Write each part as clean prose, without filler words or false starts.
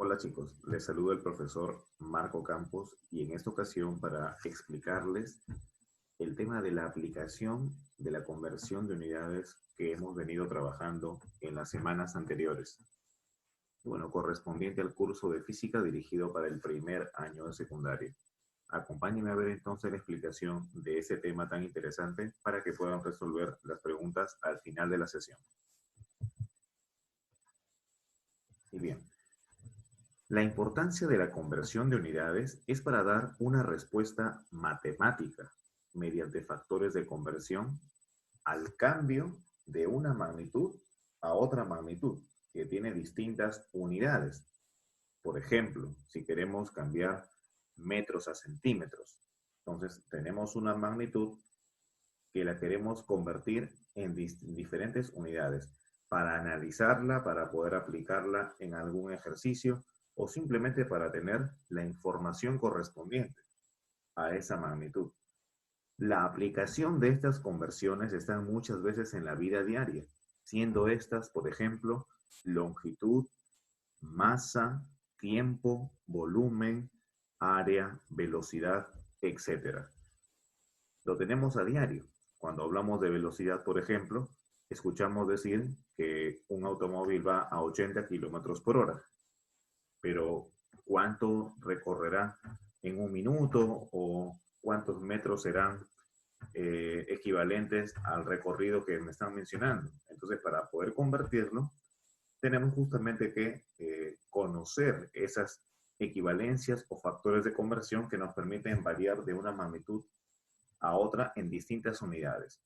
Hola chicos, les saluda el profesor Marco Campos y en esta ocasión para explicarles el tema de la aplicación de la conversión de unidades que hemos venido trabajando en las semanas anteriores. Bueno, correspondiente al curso de física dirigido para el primer año de secundaria. Acompáñenme a ver entonces la explicación de ese tema tan interesante para que puedan resolver las preguntas al final de la sesión. Y bien, la importancia de la conversión de unidades es para dar una respuesta matemática mediante factores de conversión al cambio de una magnitud a otra magnitud que tiene distintas unidades. Por ejemplo, si queremos cambiar metros a centímetros, entonces tenemos una magnitud que la queremos convertir en diferentes unidades para analizarla, para poder aplicarla en algún ejercicio o simplemente para tener la información correspondiente a esa magnitud. La aplicación de estas conversiones están muchas veces en la vida diaria, siendo estas, por ejemplo, longitud, masa, tiempo, volumen, área, velocidad, etc. Lo tenemos a diario. Cuando hablamos de velocidad, por ejemplo, escuchamos decir que un automóvil va a 80 kilómetros por hora. Pero ¿cuánto recorrerá en un minuto o cuántos metros serán equivalentes al recorrido que me están mencionando? Entonces, para poder convertirlo, tenemos justamente que conocer esas equivalencias o factores de conversión que nos permiten variar de una magnitud a otra en distintas unidades.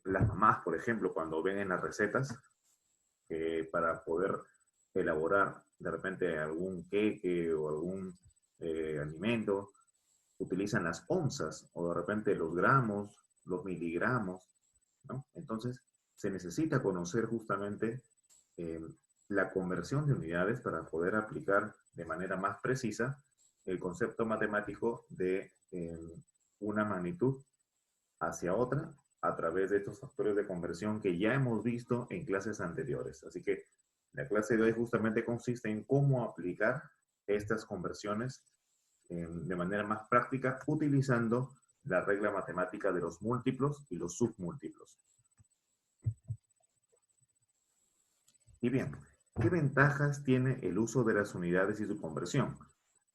Las mamás, por ejemplo, cuando ven en las recetas, para poder elaborar de repente algún queque o algún alimento, utilizan las onzas o de repente los gramos, los miligramos, ¿no? Entonces, se necesita conocer justamente eh, la conversión de unidades para poder aplicar de manera más precisa el concepto matemático de una magnitud hacia otra a través de estos factores de conversión que ya hemos visto en clases anteriores. Así que la clase de hoy justamente consiste en cómo aplicar estas conversiones de manera más práctica utilizando la regla matemática de los múltiplos y los submúltiplos. Y bien, ¿qué ventajas tiene el uso de las unidades y su conversión?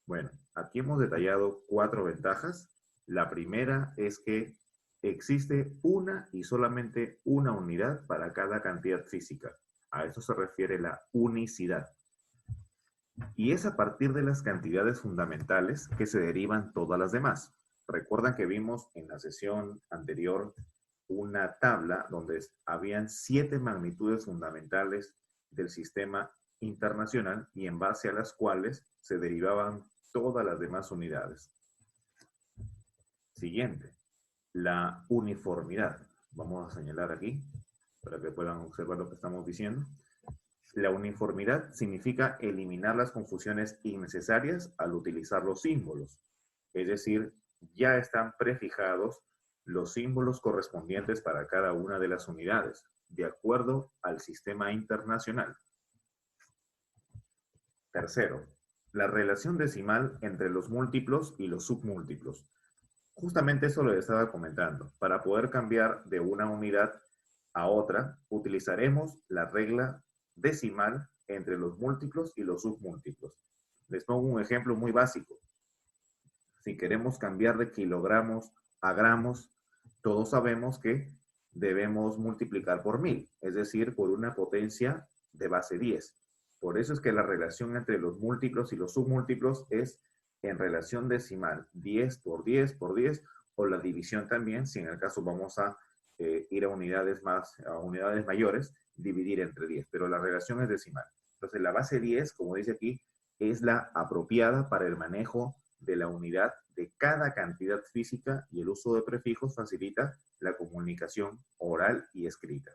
Bueno, aquí hemos detallado 4 ventajas. La primera es que existe una y solamente una unidad para cada cantidad física. A eso se refiere la unicidad. Y es a partir de las cantidades fundamentales que se derivan todas las demás. Recuerdan que vimos en la sesión anterior una tabla donde habían 7 magnitudes fundamentales del sistema internacional y en base a las cuales se derivaban todas las demás unidades. Siguiente, la uniformidad. Vamos a señalar aquí para que puedan observar lo que estamos diciendo. La uniformidad significa eliminar las confusiones innecesarias al utilizar los símbolos. Es decir, ya están prefijados los símbolos correspondientes para cada una de las unidades, de acuerdo al sistema internacional. Tercero, la relación decimal entre los múltiplos y los submúltiplos. Justamente eso lo estaba comentando. Para poder cambiar de una unidad a otra, utilizaremos la regla decimal entre los múltiplos y los submúltiplos. Les pongo un ejemplo muy básico. Si queremos cambiar de kilogramos a gramos, todos sabemos que debemos multiplicar por 1000, es decir, por una potencia de base 10. Por eso es que la relación entre los múltiplos y los submúltiplos es en relación decimal, 10 por 10 por 10, o la división también, si en el caso vamos a ir a unidades mayores, dividir entre 10, pero la relación es decimal. Entonces la base 10, como dice aquí, es la apropiada para el manejo de la unidad de cada cantidad física y el uso de prefijos facilita la comunicación oral y escrita.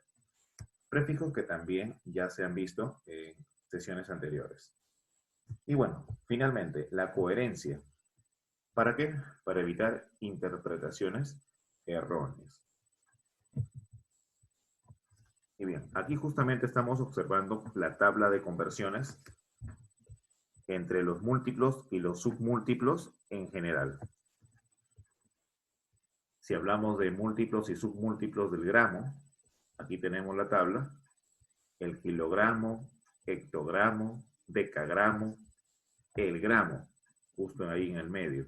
Prefijos que también ya se han visto en sesiones anteriores. Y bueno, finalmente, la coherencia. ¿Para qué? Para evitar interpretaciones erróneas. Y bien, aquí justamente estamos observando la tabla de conversiones entre los múltiplos y los submúltiplos en general. Si hablamos de múltiplos y submúltiplos del gramo, aquí tenemos la tabla, el kilogramo, hectogramo, decagramo, el gramo, justo ahí en el medio,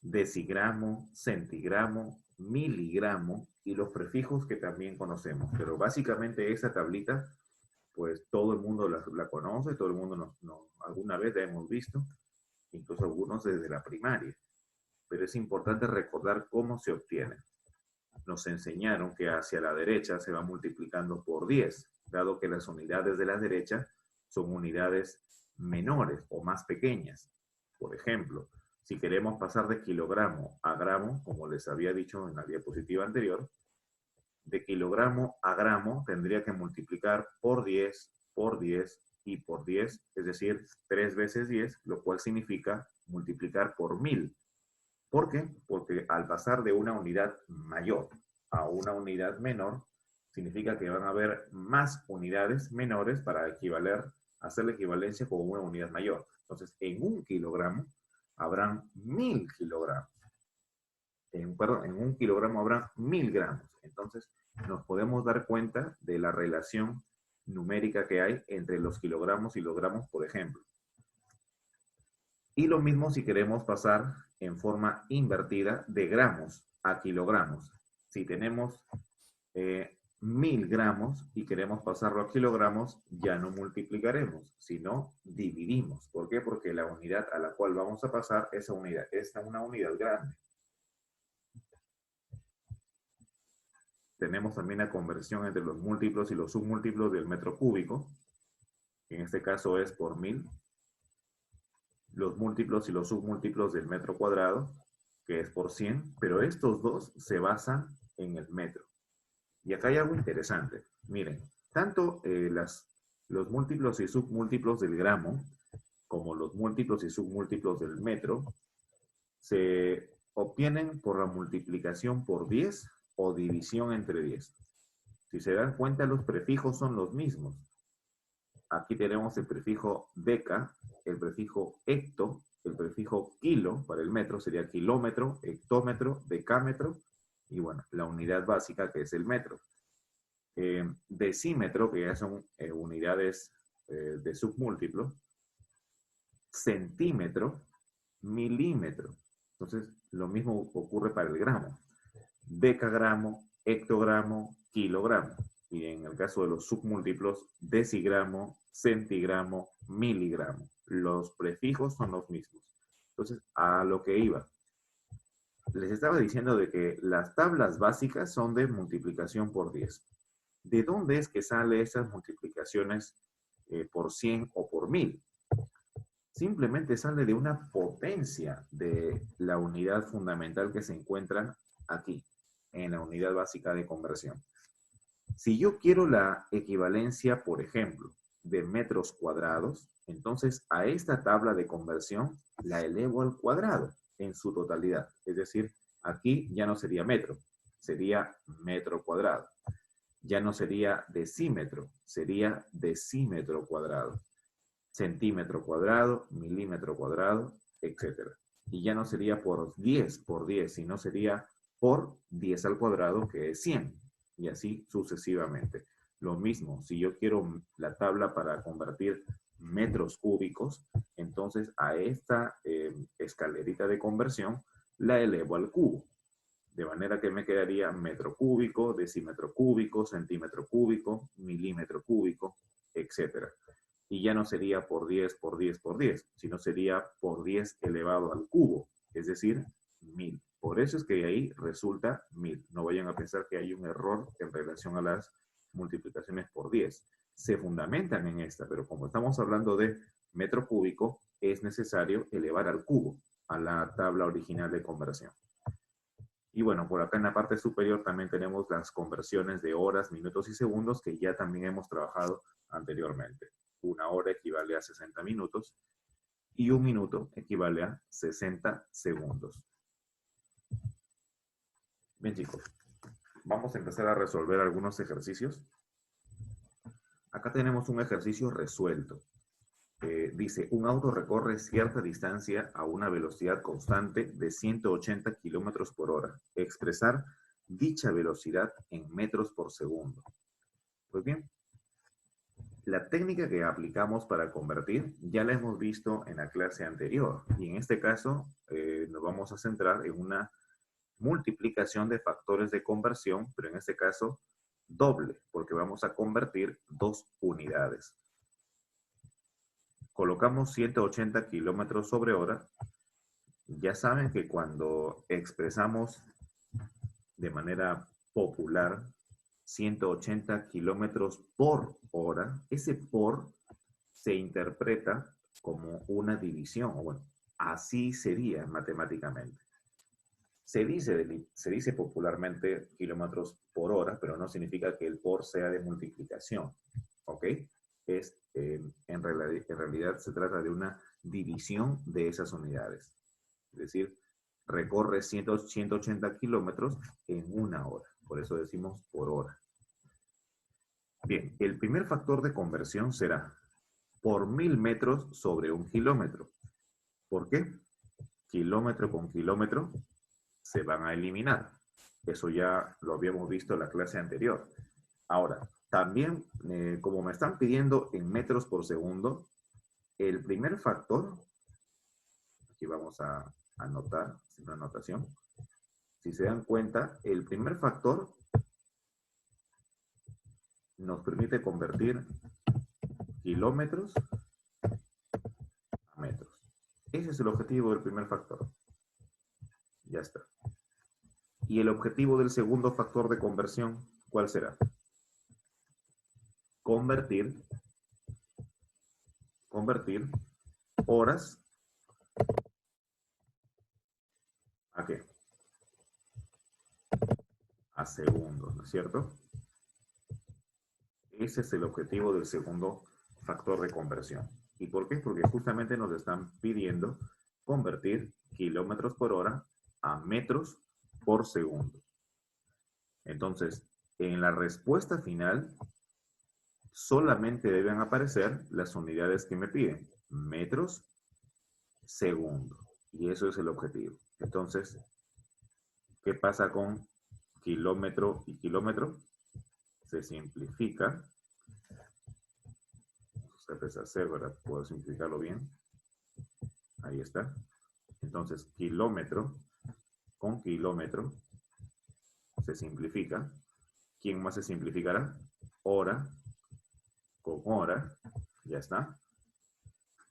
decigramo, centigramo, miligramo y los prefijos que también conocemos. Pero básicamente esa tablita, pues todo el mundo la conoce, todo el mundo alguna vez la hemos visto, incluso algunos desde la primaria. Pero es importante recordar cómo se obtiene. Nos enseñaron que hacia la derecha se va multiplicando por 10, dado que las unidades de la derecha son unidades menores o más pequeñas. Por ejemplo, si queremos pasar de kilogramo a gramo, como les había dicho en la diapositiva anterior, de kilogramo a gramo tendría que multiplicar por 10 y por 10, es decir, 3 veces 10, lo cual significa multiplicar por 1000. ¿Por qué? Porque al pasar de una unidad mayor a una unidad menor, significa que van a haber más unidades menores para hacer la equivalencia con una unidad mayor. Entonces, en un kilogramo habrán 1000 kilogramos. En un kilogramo habrá 1000 gramos. Entonces, nos podemos dar cuenta de la relación numérica que hay entre los kilogramos y los gramos, por ejemplo. Y lo mismo si queremos pasar en forma invertida de gramos a kilogramos. Si tenemos 1000 gramos y queremos pasarlo a kilogramos, ya no multiplicaremos, sino dividimos. ¿Por qué? Porque la unidad a la cual vamos a pasar es una unidad grande. Tenemos también la conversión entre los múltiplos y los submúltiplos del metro cúbico. En este caso es por 1000. Los múltiplos y los submúltiplos del metro cuadrado, que es por 100, pero estos dos se basan en el metro. Y acá hay algo interesante. Miren, tanto los múltiplos y submúltiplos del gramo, como los múltiplos y submúltiplos del metro, se obtienen por la multiplicación por 10 o división entre 10. Si se dan cuenta, los prefijos son los mismos. Aquí tenemos el prefijo deca, el prefijo hecto, el prefijo kilo para el metro sería kilómetro, hectómetro, decámetro, y bueno, la unidad básica que es el metro. Decímetro, que ya son unidades de submúltiplo, centímetro, milímetro. Entonces, lo mismo ocurre para el gramo. Decagramo, hectogramo, kilogramo. Y en el caso de los submúltiplos, decigramo, centigramo, miligramo. Los prefijos son los mismos. Entonces, a lo que iba. Les estaba diciendo de que las tablas básicas son de multiplicación por 10. ¿De dónde es que salen esas multiplicaciones por 100 o por 1000? Simplemente sale de una potencia de la unidad fundamental que se encuentra aquí, en la unidad básica de conversión. Si yo quiero la equivalencia, por ejemplo, de metros cuadrados, entonces a esta tabla de conversión la elevo al cuadrado en su totalidad. Es decir, aquí ya no sería metro, sería metro cuadrado. Ya no sería decímetro, sería decímetro cuadrado. Centímetro cuadrado, milímetro cuadrado, etc. Y ya no sería por 10, sino sería por 10 al cuadrado, que es 100. Y así sucesivamente. Lo mismo, si yo quiero la tabla para convertir metros cúbicos, entonces a esta escalerita de conversión la elevo al cubo. De manera que me quedaría metro cúbico, decímetro cúbico, centímetro cúbico, milímetro cúbico, etc. Y ya no sería por 10, sino sería por 10 elevado al cubo, es decir, 1000. Por eso es que ahí resulta 1000. No vayan a pensar que hay un error en relación a las multiplicaciones por 10. Se fundamentan en esta, pero como estamos hablando de metro cúbico, es necesario elevar al cubo, a la tabla original de conversión. Y bueno, por acá en la parte superior también tenemos las conversiones de horas, minutos y segundos que ya también hemos trabajado anteriormente. Una hora equivale a 60 minutos y un minuto equivale a 60 segundos. Bien, chicos, vamos a empezar a resolver algunos ejercicios. Acá tenemos un ejercicio resuelto. dice, un auto recorre cierta distancia a una velocidad constante de 180 kilómetros por hora. Expresar dicha velocidad en metros por segundo. Pues bien, la técnica que aplicamos para convertir ya la hemos visto en la clase anterior. Y en este caso nos vamos a centrar en una multiplicación de factores de conversión, pero en este caso doble, porque vamos a convertir dos unidades. Colocamos 180 kilómetros sobre hora. Ya saben que cuando expresamos de manera popular 180 kilómetros por hora, ese por se interpreta como una división, o bueno, así sería matemáticamente. Se dice popularmente kilómetros por hora, pero no significa que el por sea de multiplicación, ¿ok? En realidad se trata de una división de esas unidades. Es decir, recorre 180 kilómetros en una hora. Por eso decimos por hora. Bien, el primer factor de conversión será por 1000 metros sobre 1 kilómetro. ¿Por qué? Kilómetro con kilómetro se van a eliminar. Eso ya lo habíamos visto en la clase anterior. Ahora, también, como me están pidiendo en metros por segundo, el primer factor, aquí vamos a anotar, sin anotación, si se dan cuenta, el primer factor nos permite convertir kilómetros a metros. Ese es el objetivo del primer factor. Ya está. ¿Y el objetivo del segundo factor de conversión, cuál será? Convertir horas ¿a qué? A segundos, ¿no es cierto? Ese es el objetivo del segundo factor de conversión. ¿Y por qué? Porque justamente nos están pidiendo convertir kilómetros por hora a metros por segundo. Entonces, en la respuesta final, solamente deben aparecer las unidades que me piden. Metros, segundo. Y eso es el objetivo. Entonces, ¿qué pasa con kilómetro y kilómetro? Se simplifica. Se empieza a hacer, ¿verdad? Puedo simplificarlo bien. Ahí está. Entonces, kilómetro con kilómetro se simplifica. ¿Quién más se simplificará? Hora con hora. Ya está.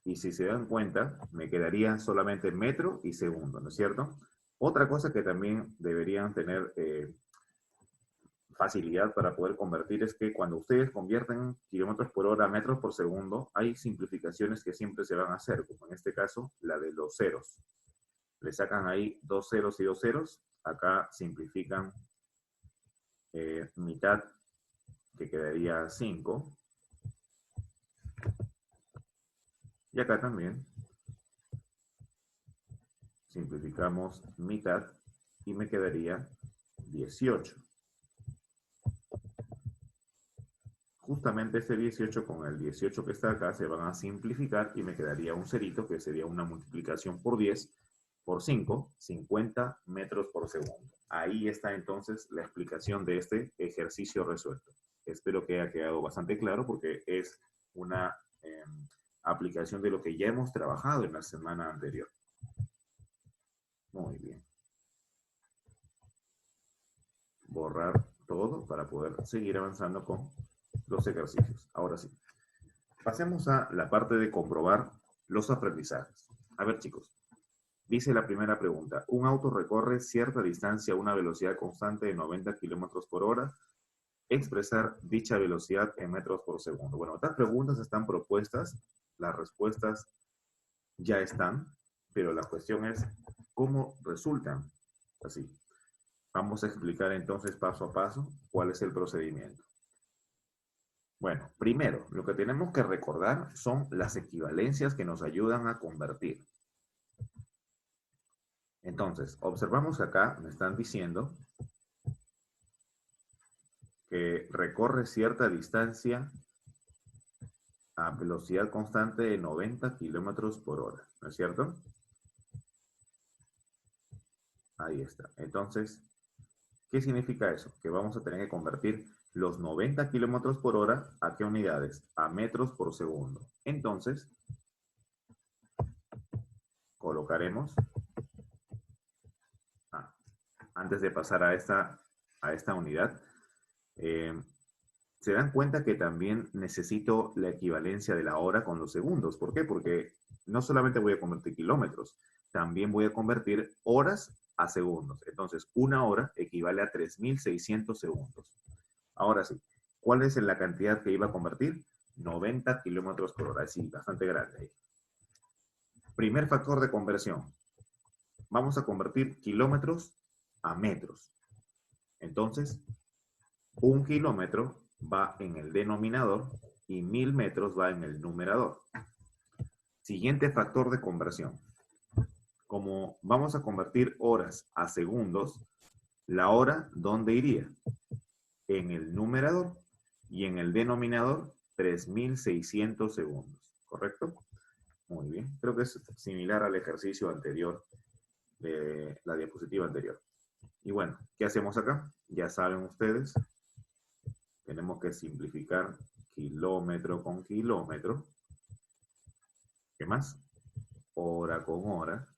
Y si se dan cuenta, me quedaría solamente metro y segundo, ¿no es cierto? Otra cosa que también deberían tener facilidad para poder convertir es que cuando ustedes convierten kilómetros por hora a metros por segundo, hay simplificaciones que siempre se van a hacer, como en este caso, la de los ceros. Le sacan ahí 2 ceros y 2 ceros. Acá simplifican mitad, que quedaría 5. Y acá también simplificamos mitad y me quedaría 18. Justamente este 18 con el 18 que está acá se van a simplificar y me quedaría un cerito que sería una multiplicación por 10 por 5, 50 metros por segundo. Ahí está entonces la explicación de este ejercicio resuelto. Espero que haya quedado bastante claro porque es una aplicación de lo que ya hemos trabajado en la semana anterior. Muy bien. Borrar todo para poder seguir avanzando con los ejercicios. Ahora sí. Pasemos a la parte de comprobar los aprendizajes. A ver, chicos. Dice la primera pregunta. Un auto recorre cierta distancia a una velocidad constante de 90 kilómetros por hora. Expresar dicha velocidad en metros por segundo. Bueno, estas preguntas están propuestas. Las respuestas ya están. Pero la cuestión es cómo resultan así. Vamos a explicar entonces paso a paso cuál es el procedimiento. Bueno, primero, lo que tenemos que recordar son las equivalencias que nos ayudan a convertir. Entonces, observamos acá, me están diciendo que recorre cierta distancia a velocidad constante de 90 kilómetros por hora, ¿no es cierto? Ahí está. Entonces, ¿qué significa eso? Que vamos a tener que convertir los 90 kilómetros por hora a qué unidades? A metros por segundo. Entonces, colocaremos, antes de pasar a esta unidad, eh, se dan cuenta que también necesito la equivalencia de la hora con los segundos. ¿Por qué? Porque no solamente voy a convertir kilómetros, también voy a convertir horas a segundos. Entonces, una hora equivale a 3.600 segundos. Ahora sí, ¿cuál es la cantidad que iba a convertir? 90 kilómetros por hora. Sí, bastante grande ahí. Primer factor de conversión. Vamos a convertir kilómetros a metros. Entonces, un kilómetro va en el denominador y 1000 metros va en el numerador. Siguiente factor de conversión. Como vamos a convertir horas a segundos, la hora, ¿dónde iría? En el numerador y en el denominador 3600 segundos. ¿Correcto? Muy bien. Creo que es similar al ejercicio anterior de la diapositiva anterior. Y bueno, ¿qué hacemos acá? Ya saben ustedes, tenemos que simplificar kilómetro con kilómetro. ¿Qué más? Hora con hora.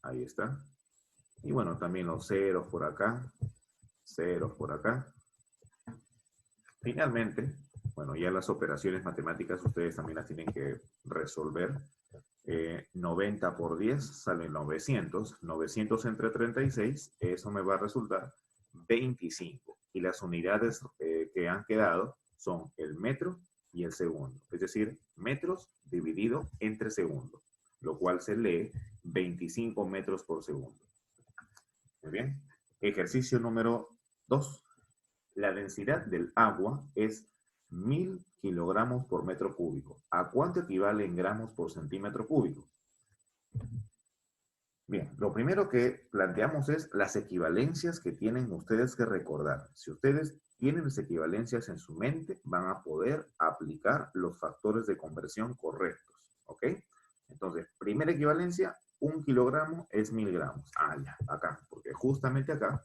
Ahí está. Y bueno, también los ceros por acá, ceros por acá. Finalmente, bueno, ya las operaciones matemáticas ustedes también las tienen que resolver. 90 por 10 sale 900. 900 entre 36, eso me va a resultar 25. Y las unidades que han quedado son el metro y el segundo. Es decir, metros dividido entre segundos, lo cual se lee 25 metros por segundo. Muy bien. Ejercicio número 2. La densidad del agua es 1000 kilogramos por metro cúbico. ¿A cuánto equivale en gramos por centímetro cúbico? Bien, lo primero que planteamos es las equivalencias que tienen ustedes que recordar. Si ustedes tienen las equivalencias en su mente, van a poder aplicar los factores de conversión correctos. ¿Ok? Entonces, primera equivalencia, 1 kilogramo es 1000 gramos. Ah, ya, acá, porque justamente acá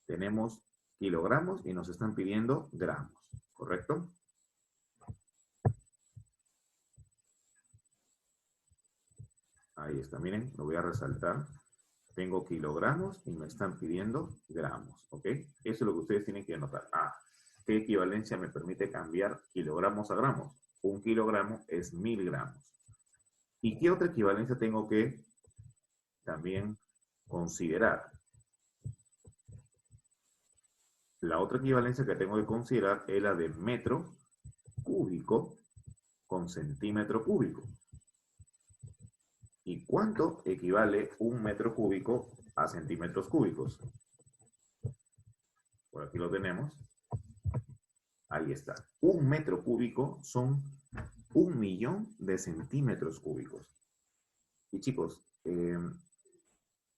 tenemos kilogramos y nos están pidiendo gramos. ¿Correcto? Ahí está, miren, lo voy a resaltar. Tengo kilogramos y me están pidiendo gramos, ¿ok? Eso es lo que ustedes tienen que anotar. Ah, ¿qué equivalencia me permite cambiar kilogramos a gramos? 1 kilogramo es 1000 gramos. ¿Y qué otra equivalencia tengo que también considerar? La otra equivalencia que tengo que considerar es la de metro cúbico con centímetro cúbico. ¿Y cuánto equivale un metro cúbico a centímetros cúbicos? Por aquí lo tenemos. Ahí está. Un metro cúbico son 1.000.000 de centímetros cúbicos. Y chicos,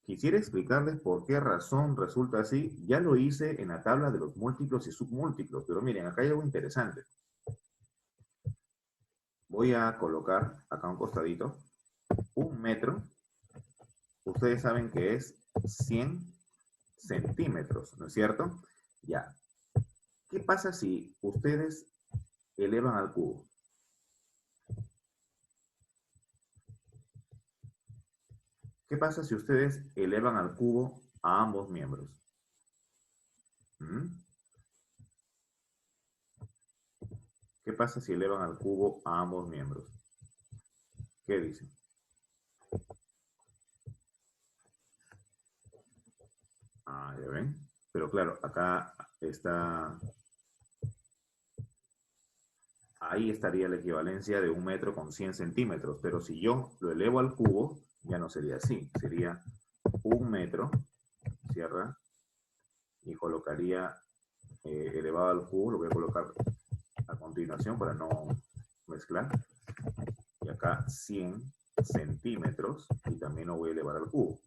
quisiera explicarles por qué razón resulta así. Ya lo hice en la tabla de los múltiplos y submúltiplos, pero miren, acá hay algo interesante. Voy a colocar acá un costadito. Un metro, ustedes saben que es 100 centímetros, ¿no es cierto? Ya. ¿Qué pasa si ustedes elevan al cubo? ¿Qué pasa si ustedes elevan al cubo a ambos miembros? ¿Mm? ¿Qué pasa si elevan al cubo a ambos miembros? ¿Qué dicen? Ah, ya ven. Pero claro, acá está... Ahí estaría la equivalencia de 1 metro con 100 centímetros. Pero si yo lo elevo al cubo, ya no sería así. Sería 1 metro, cierra, y colocaría elevado al cubo. Lo voy a colocar a continuación para no mezclar. Y acá 100 centímetros, y también lo voy a elevar al cubo.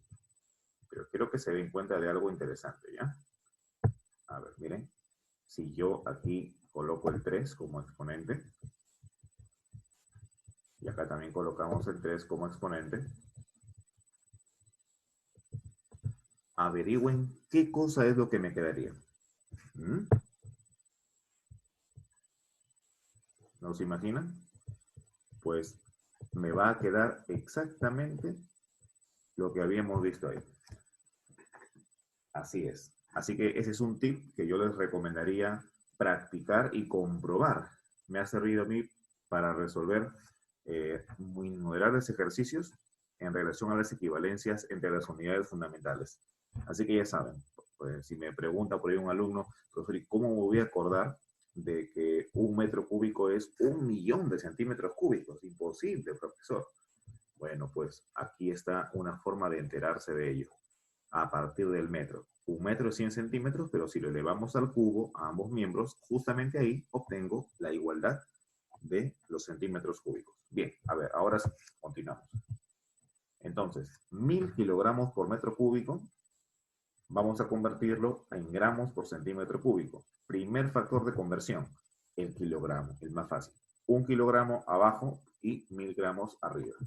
Pero quiero que se den cuenta de algo interesante, ¿ya? A ver, miren. Si yo aquí coloco el 3 como exponente, también colocamos el 3 como exponente. Averigüen qué cosa es lo que me quedaría. ¿Mm? ¿No se imaginan? Pues me va a quedar exactamente lo que habíamos visto ahí. Así es. Así que ese es un tip que yo les recomendaría practicar y comprobar. Me ha servido a mí para resolver muy innumerables ejercicios en relación a las equivalencias entre las unidades fundamentales. Así que ya saben, pues, si me pregunta por ahí un alumno, profesor, ¿cómo me voy a acordar de que un metro cúbico es 1.000.000 de centímetros cúbicos? Imposible, profesor. Bueno, pues aquí está una forma de enterarse de ello a partir del metro. Un metro es 100 centímetros, pero si lo elevamos al cubo, a ambos miembros, justamente ahí obtengo la igualdad de los centímetros cúbicos. Bien, a ver, ahora sí, continuamos. Entonces, 1.000 kilogramos por metro cúbico, vamos a convertirlo en gramos por centímetro cúbico. Primer factor de conversión, el kilogramo, el más fácil. 1 kilogramo abajo y 1.000 gramos arriba.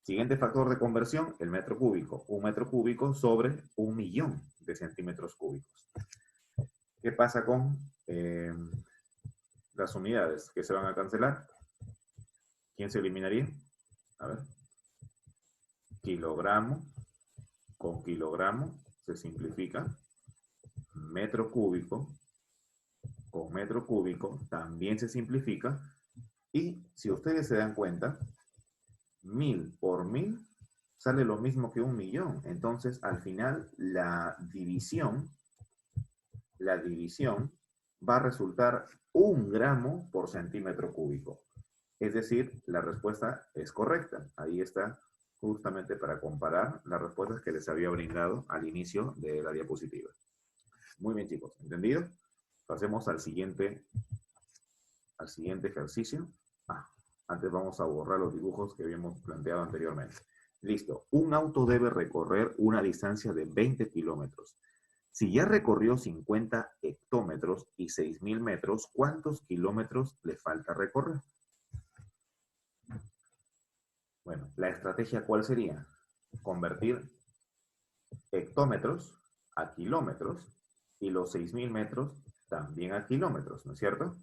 Siguiente factor de conversión, el metro cúbico. Un metro cúbico sobre 1.000.000 de centímetros cúbicos. ¿Qué pasa con las unidades que se van a cancelar? ¿Quién se eliminaría? A ver. Kilogramo con kilogramo se simplifica. Metro cúbico con metro cúbico también se simplifica. Y si ustedes se dan cuenta, 1.000 por 1.000 sale lo mismo que 1.000.000. Entonces, al final, la división va a resultar 1 gramo por centímetro cúbico. Es decir, la respuesta es correcta. Ahí está justamente para comparar las respuestas que les había brindado al inicio de la diapositiva. Muy bien, chicos. ¿Entendido? Pasemos al siguiente ejercicio. Antes vamos a borrar los dibujos que habíamos planteado anteriormente. Listo. Un auto debe recorrer una distancia de 20 kilómetros. Si ya recorrió 50 hectómetros y 6.000 metros, ¿cuántos kilómetros le falta recorrer? Bueno, la estrategia, ¿cuál sería? Convertir hectómetros a kilómetros y los 6.000 metros también a kilómetros, ¿no es cierto?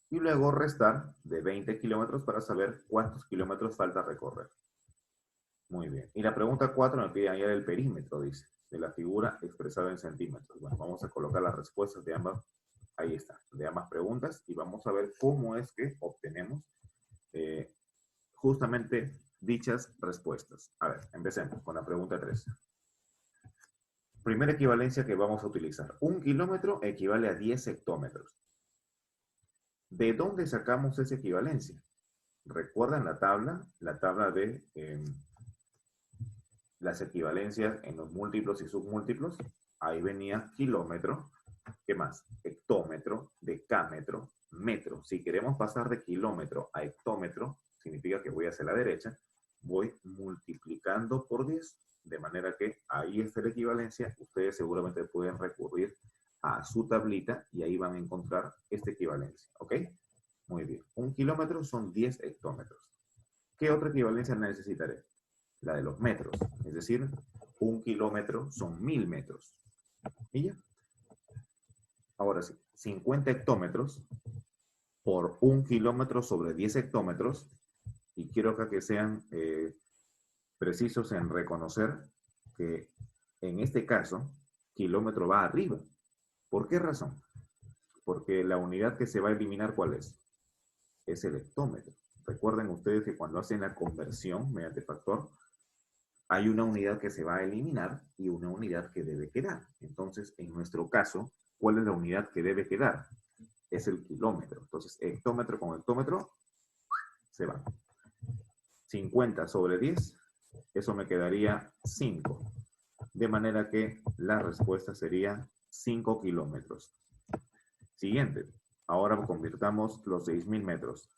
Y luego restar de 20 kilómetros para saber cuántos kilómetros falta recorrer. Muy bien. Y la pregunta 4 me pide hallar el perímetro, dice, de la figura expresada en centímetros. Bueno, vamos a colocar las respuestas de ambas, ahí está, de ambas preguntas y vamos a ver cómo es que obtenemos justamente dichas respuestas. A ver, empecemos con la pregunta 3. Primera equivalencia que vamos a utilizar. 1 kilómetro equivale a 10 hectómetros. ¿De dónde sacamos esa equivalencia? ¿Recuerdan la tabla de las equivalencias en los múltiplos y submúltiplos? Ahí venía kilómetro, ¿qué más? Hectómetro, decámetro, metro. Si queremos pasar de kilómetro a hectómetro, significa que voy hacia la derecha, voy multiplicando por 10, de manera que ahí está la equivalencia. Ustedes seguramente pueden recurrir a su tablita y ahí van a encontrar esta equivalencia, ¿ok? Muy bien. 1 kilómetro son 10 hectómetros. ¿Qué otra equivalencia necesitaré? La de los metros, es decir, 1 kilómetro son 1.000 metros. ¿Y ya? Ahora sí, 50 hectómetros por 1 kilómetro sobre 10 hectómetros, y quiero acá que sean precisos en reconocer que en este caso, kilómetro va arriba. ¿Por qué razón? Porque la unidad que se va a eliminar, ¿cuál es? Es el hectómetro. Recuerden ustedes que cuando hacen la conversión mediante factor, hay una unidad que se va a eliminar y una unidad que debe quedar. Entonces, en nuestro caso, ¿cuál es la unidad que debe quedar? Es el kilómetro. Entonces, hectómetro con hectómetro se va. 50 sobre 10, eso me quedaría 5. De manera que la respuesta sería 5 kilómetros. Siguiente. Ahora convirtamos los 6.000 metros.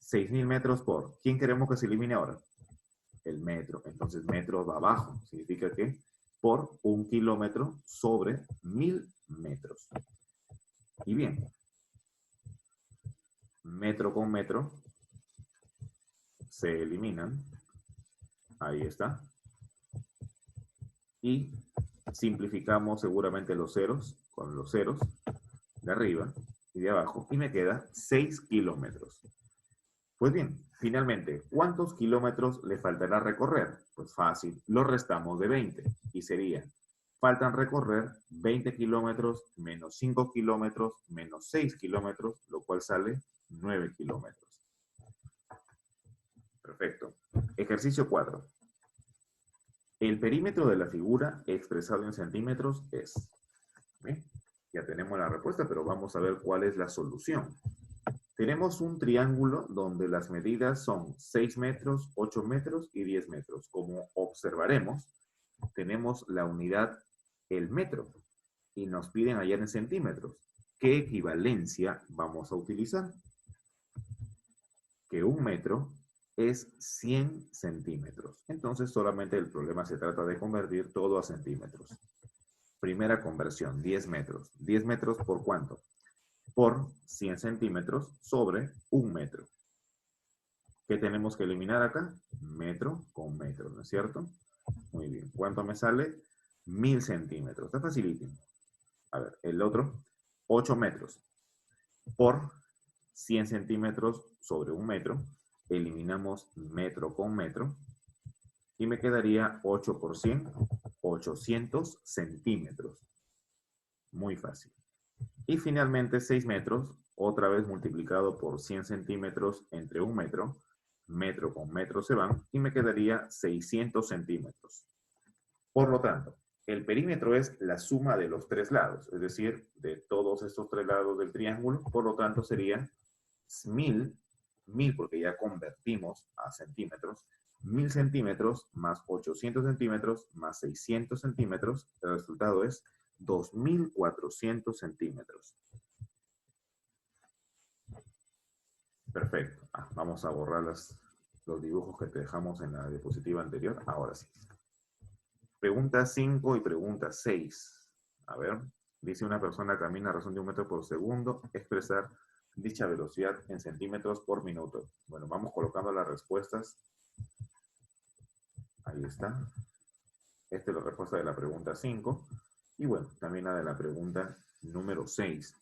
6.000 metros por, ¿quién queremos que se elimine ahora? El metro. Entonces, metro va abajo. Significa que por 1 kilómetro sobre 1.000 metros. Y bien, metro con metro se eliminan. Ahí está. Y simplificamos seguramente los ceros con los ceros de arriba y de abajo. Y me queda 6 kilómetros. Pues bien, finalmente, ¿cuántos kilómetros le faltará recorrer? Pues fácil, lo restamos de 20 y sería, faltan recorrer 20 kilómetros menos 5 kilómetros menos 6 kilómetros, lo cual sale 9 kilómetros. Perfecto. Ejercicio 4. El perímetro de la figura expresado en centímetros es. ¿Bien? Ya tenemos la respuesta, pero vamos a ver cuál es la solución. Tenemos un triángulo donde las medidas son 6 metros, 8 metros y 10 metros. Como observaremos, tenemos la unidad, el metro, y nos piden hallar en centímetros. ¿Qué equivalencia vamos a utilizar? Que un metro es 100 centímetros. Entonces, solamente el problema se trata de convertir todo a centímetros. Primera conversión, 10 metros. ¿10 metros por cuánto? Por 100 centímetros sobre un metro. ¿Qué tenemos que eliminar acá? Metro con metro, ¿no es cierto? Muy bien. ¿Cuánto me sale? 1000 centímetros. Está facilísimo. A ver, el otro, 8 metros. Por 100 centímetros sobre un metro, eliminamos metro con metro y me quedaría 8 por 100, 800 centímetros. Muy fácil. Y finalmente 6 metros, otra vez multiplicado por 100 centímetros entre un metro, metro con metro se van y me quedaría 600 centímetros. Por lo tanto, el perímetro es la suma de los tres lados, es decir, de todos estos tres lados del triángulo, por lo tanto sería 1000 porque ya convertimos a centímetros, 1000 centímetros más 800 centímetros más 600 centímetros, el resultado es 2400 centímetros. Perfecto. Vamos a borrar los dibujos que te dejamos en la diapositiva anterior. Ahora sí. Pregunta 5 y pregunta 6. A ver, dice una persona camina a razón de 1 metro por segundo, expresar dicha velocidad en centímetros por minuto. Bueno, vamos colocando las respuestas. Ahí está. Esta es la respuesta de la pregunta 5. Y bueno, también la de la pregunta número 6.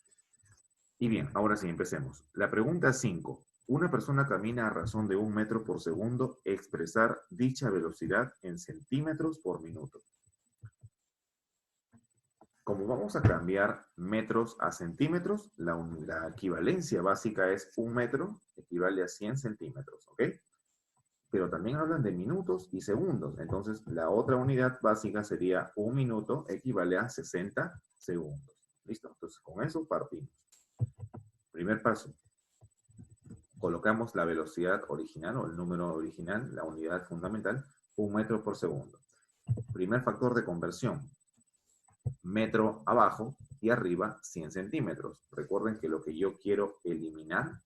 Y bien, ahora sí, empecemos. La pregunta 5. Una persona camina a razón de 1 metro por segundo, expresar dicha velocidad en centímetros por minuto. Como vamos a cambiar metros a centímetros, la equivalencia básica es 1 metro, equivale a 100 centímetros, ¿ok? Pero también hablan de minutos y segundos. Entonces, la otra unidad básica sería 1 minuto, equivale a 60 segundos. ¿Listo? Entonces, con eso partimos. Primer paso. Colocamos la velocidad original o el número original, la unidad fundamental, 1 metro por segundo. Primer factor de conversión. Metro abajo y arriba 100 centímetros. Recuerden que lo que yo quiero eliminar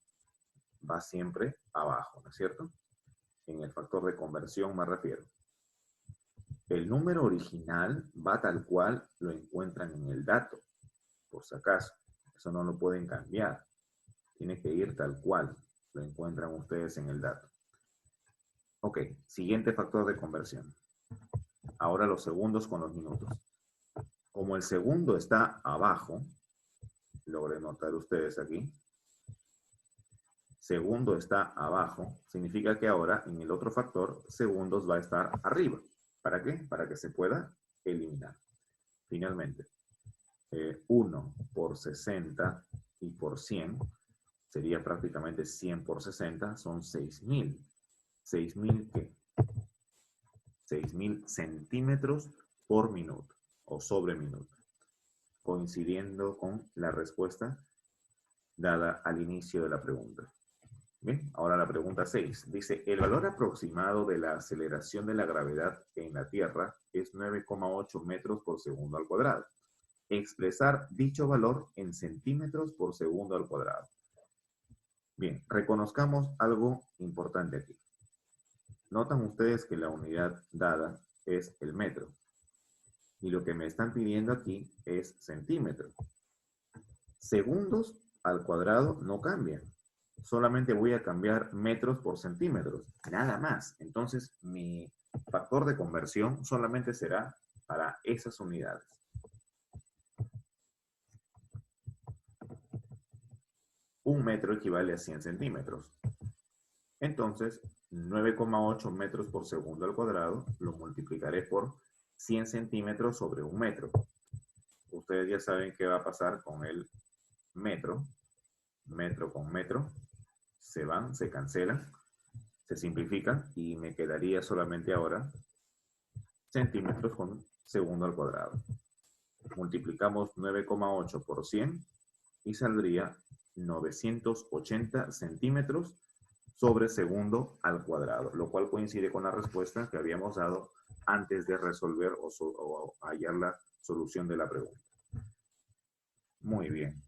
va siempre abajo, ¿no es cierto? En el factor de conversión me refiero. El número original va tal cual lo encuentran en el dato, por si acaso. Eso no lo pueden cambiar. Tiene que ir tal cual lo encuentran ustedes en el dato. Ok, siguiente factor de conversión. Ahora los segundos con los minutos. Como el segundo está abajo, logren notar ustedes aquí, segundo está abajo, significa que ahora en el otro factor, segundos va a estar arriba. ¿Para qué? Para que se pueda eliminar. Finalmente, 1 por 60 y por 100 sería prácticamente 100 por 60, son 6000. ¿6.000 qué? 6.000 centímetros por minuto o sobre minuto, coincidiendo con la respuesta dada al inicio de la pregunta. Bien, ahora la pregunta 6. Dice, el valor aproximado de la aceleración de la gravedad en la Tierra es 9,8 metros por segundo al cuadrado. Expresar dicho valor en centímetros por segundo al cuadrado. Bien, reconozcamos algo importante aquí. Notan ustedes que la unidad dada es el metro. Y lo que me están pidiendo aquí es centímetro. Segundos al cuadrado no cambian. solamente voy a cambiar metros por centímetros, nada más. Entonces, mi factor de conversión solamente será para esas unidades. Un metro equivale a 100 centímetros. Entonces, 9,8 metros por segundo al cuadrado lo multiplicaré por 100 centímetros sobre un metro. Ustedes ya saben qué va a pasar con el metro. Metro con metro. Se van, se cancelan, se simplifican y me quedaría solamente ahora centímetros con segundo al cuadrado. Multiplicamos 9,8 por 100 y saldría 980 centímetros sobre segundo al cuadrado, lo cual coincide con la respuesta que habíamos dado antes de resolver o hallar la solución de la pregunta. Muy bien.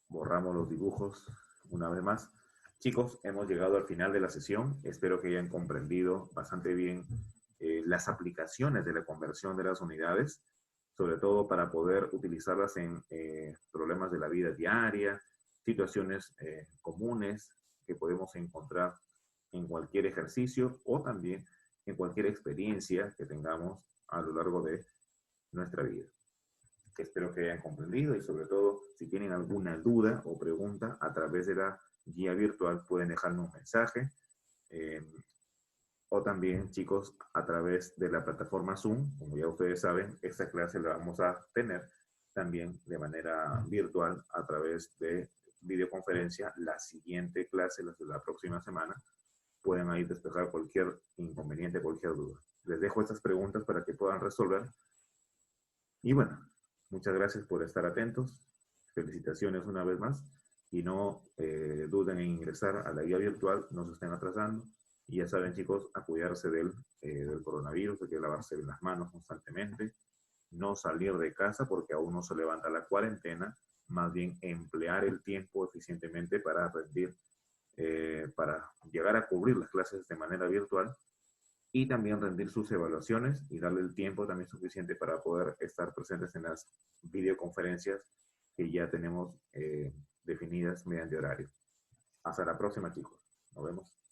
Borramos los dibujos una vez más. Chicos, hemos llegado al final de la sesión. Espero que hayan comprendido bastante bien las aplicaciones de la conversión de las unidades, sobre todo para poder utilizarlas en problemas de la vida diaria, situaciones comunes que podemos encontrar en cualquier ejercicio o también en cualquier experiencia que tengamos a lo largo de nuestra vida. Espero que hayan comprendido y sobre todo si tienen alguna duda o pregunta a través de la guía virtual pueden dejarme un mensaje o también chicos a través de la plataforma Zoom, como ya ustedes saben, esta clase la vamos a tener también de manera virtual a través de videoconferencia. La siguiente clase, la próxima semana, pueden ahí despejar cualquier inconveniente, cualquier duda. Les dejo estas preguntas para que puedan resolver. Y bueno, muchas gracias por estar atentos. Felicitaciones una vez más. Y no duden en ingresar a la guía virtual, no se estén atrasando. Y ya saben, chicos, a cuidarse del coronavirus, hay que lavarse las manos constantemente, no salir de casa porque aún no se levanta la cuarentena, más bien emplear el tiempo eficientemente para rendir, para llegar a cubrir las clases de manera virtual y también rendir sus evaluaciones y darle el tiempo también suficiente para poder estar presentes en las videoconferencias que ya tenemos definidas mediante horario. Hasta la próxima, chicos. Nos vemos.